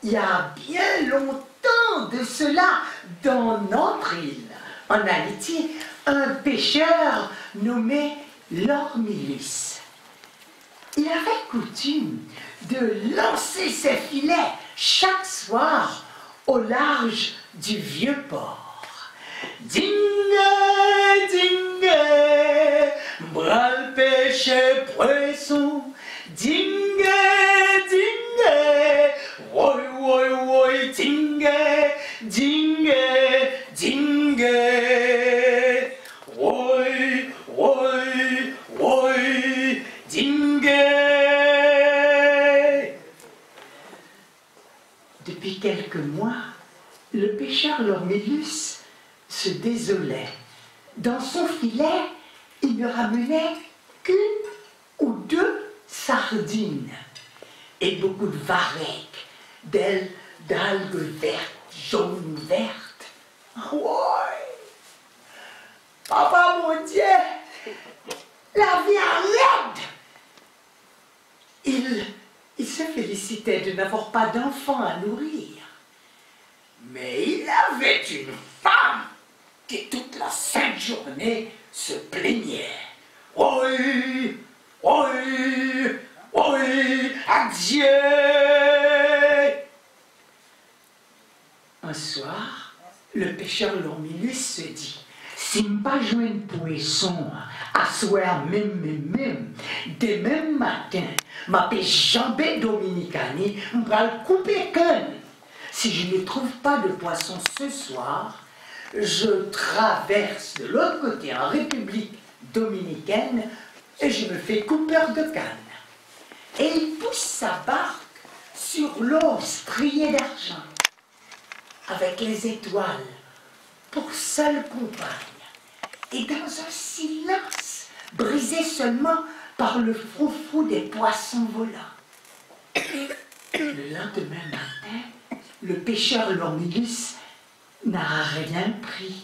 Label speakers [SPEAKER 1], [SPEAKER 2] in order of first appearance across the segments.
[SPEAKER 1] Il y a bien longtemps de cela, dans notre île, en Haïti, un pêcheur nommé Lormilus. Il avait coutume de lancer ses filets chaque soir au large du vieux port. Dingue, dingue, bral pêcher poisson, dingue, dingue, woi, woi, woi, dingue, dingue, dingue, woi, woi, woi, dingue. Depuis quelques mois, le pêcheur Lormilus se désolait. Dans son filet, il ne ramenait qu'une ou deux sardines et beaucoup de varechs, d'algues vertes, jaunes, vertes. Ouais. Papa, mon Dieu, la vie arrête. Il se félicitait de n'avoir pas d'enfant à nourrir. Mais il avait une femme qui toute la sainte journée se plaignait. Oui, oui, oui, adieu. Un soir, le pêcheur Lormilus se dit, si je pas joindre poisson à soir même, demain matin, ma pêche jambée dominicani, je vais le couper canne. Si je ne trouve pas de poisson ce soir, je traverse de l'autre côté en République dominicaine et je me fais coupeur de canne. Et il pousse sa barque sur l'eau striée d'argent, avec les étoiles pour seule compagne, et dans un silence brisé seulement par le froufrou des poissons volants. Le lendemain matin, le pêcheur Lormilus n'a rien pris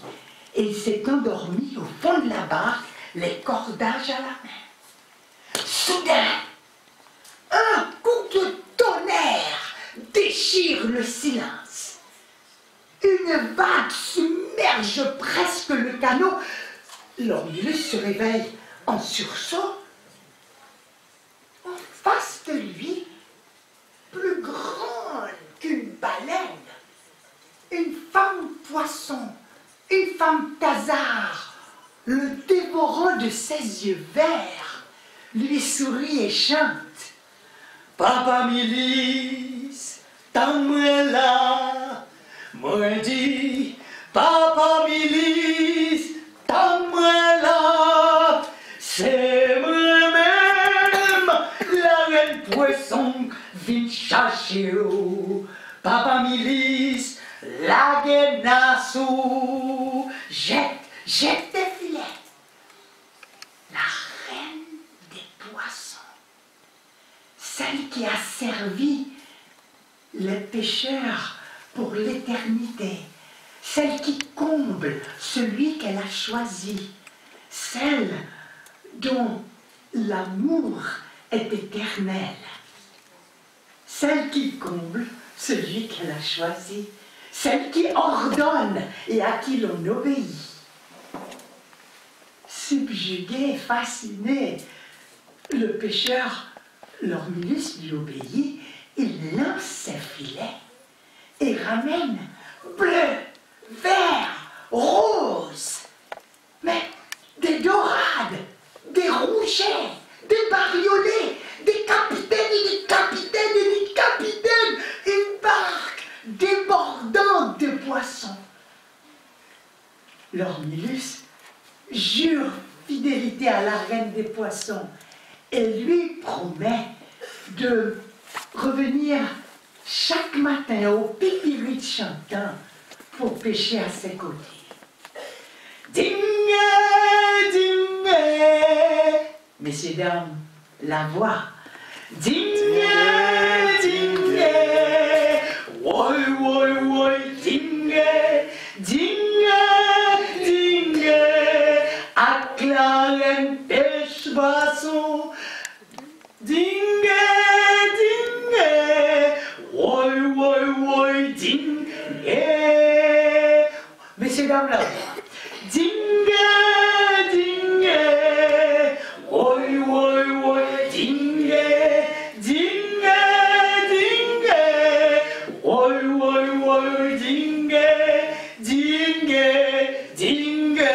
[SPEAKER 1] et il s'est endormi au fond de la barque, les cordages à la main. Soudain, un coup de tonnerre déchire le silence. Une vague submerge presque le canot. Lormilus se réveille en sursaut. En face de lui, plus grande qu'une baleine, une femme poisson, une femme thasard, le dévorant de ses yeux verts, lui sourit et chante. Papa Milis, t'as-moi là, moi dit, Papa Milis, t'as-moi là, c'est moi-même, la reine poisson, vite chercher où, Papa Milis, la guenassou, jette tes filets. La reine des poissons, celle qui a servi les pêcheurs pour l'éternité, celle qui comble celui qu'elle a choisi, celle dont l'amour est éternel, celle qui comble celui qu'elle a choisi, celle qui ordonne et à qui l'on obéit. Subjugué, fasciné, le pêcheur Lormilus lui obéit, il lance ses filets et ramène bleu, vert, rose, mais des dorades, des rougets, des bariolets, des capitaines et des capitaines et des capitaines, une barque débordante de poissons. Lormilus jure fidélité à la reine des poissons et lui promet de revenir chaque matin au pipirite chantant pour pêcher à ses côtés. Ding, ding, messieurs, dames, la voix. Ding, ding, woi, woi, woi, ding, ding, ding, ak la reine pêche poisson. Ding, ding, woi, woi, Messieurs, dames, là. Dingue, dingue, oi, oi, oi, dingue, dingue, dingue, oi, oi, oi, dingue, dingue, dingue,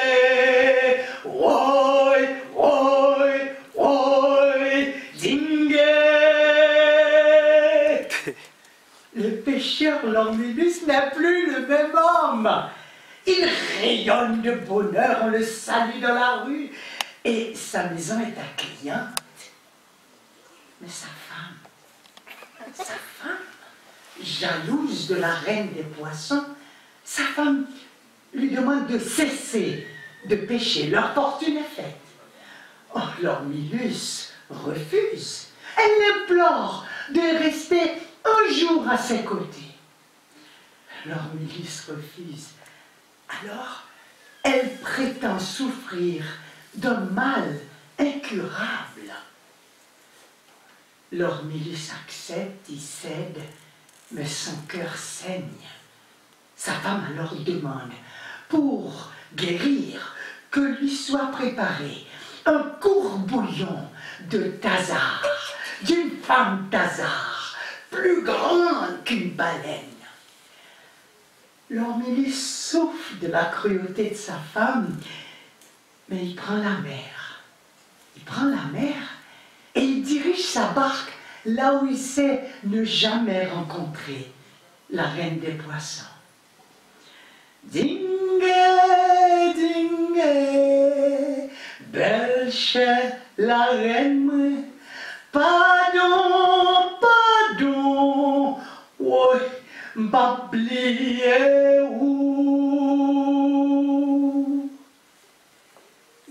[SPEAKER 1] oi, oi, oi, dingue. Le pêcheur Lormilus n'a plus le même homme. Il rayonne de bonheur, on le salue dans la rue, et sa maison est accueillante. Mais sa femme, jalouse de la reine des poissons, sa femme lui demande de cesser de pêcher. Leur fortune est faite. Oh, Lormilus refuse. Elle l'implore de rester un jour à ses côtés. Lormilus refuse. Alors, elle prétend souffrir d'un mal incurable. Lormilus accepte, il cède, mais son cœur saigne. Sa femme alors demande, pour guérir, que lui soit préparé un court bouillon de Thasard, d'une femme Thasard, plus grande qu'une baleine. Lormilus souffre de la cruauté de sa femme, mais il prend la mer. Il prend la mer et il dirige sa barque là où il sait ne jamais rencontrer la reine des poissons. Dingue, dingue, belle chère la reine, pardon, pardon, oui. M'oublier où.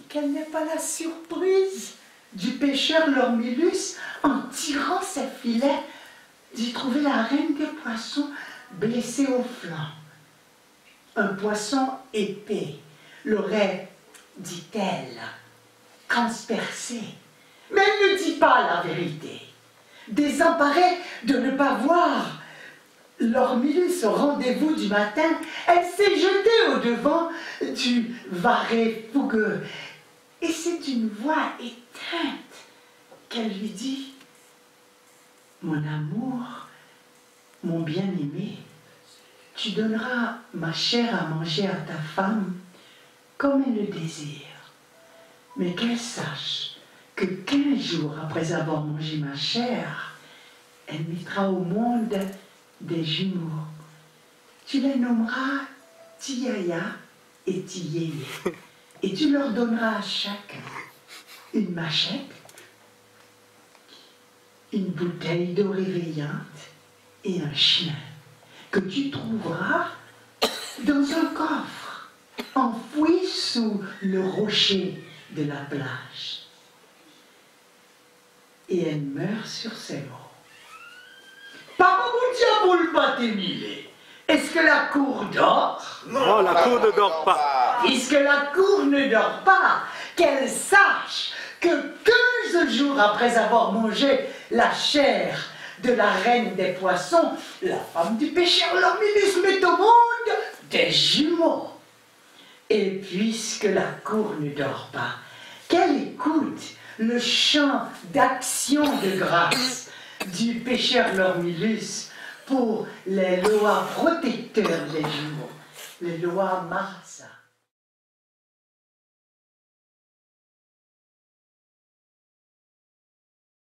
[SPEAKER 1] Quelle n'est pas la surprise du pêcheur Lormilus en tirant ses filets d'y trouver la reine des poissons blessée au flanc. Un poisson épais l'aurait, dit-elle, transpercé. Mais elle ne dit pas la vérité. Désemparée de ne pas voir Lormilus au rendez-vous du matin, elle s'est jetée au-devant du varé fougueux. Et c'est d'une voix éteinte qu'elle lui dit « Mon amour, mon bien-aimé, tu donneras ma chair à manger à ta femme comme elle le désire. Mais qu'elle sache que 15 jours après avoir mangé ma chair, elle mettra au monde des jumeaux. Tu les nommeras Tiaya et Tiyeye, et tu leur donneras à chacun une machette, une bouteille d'eau réveillante et un chien que tu trouveras dans un coffre enfoui sous le rocher de la plage. Et elle meurt sur ces mots. Papa, mon diable, pas t'émile. Est-ce que la cour dort?
[SPEAKER 2] Non, la cour ne dort pas.
[SPEAKER 1] Puisque la cour ne dort pas, qu'elle sache que 15 jours après avoir mangé la chair de la reine des poissons, la femme du pêcheur Lormilus met au monde des jumeaux. Et puisque la cour ne dort pas, qu'elle écoute le chant d'action de grâce du pêcheur Lormilus pour les lois protecteurs des jumeaux, les lois Marsa.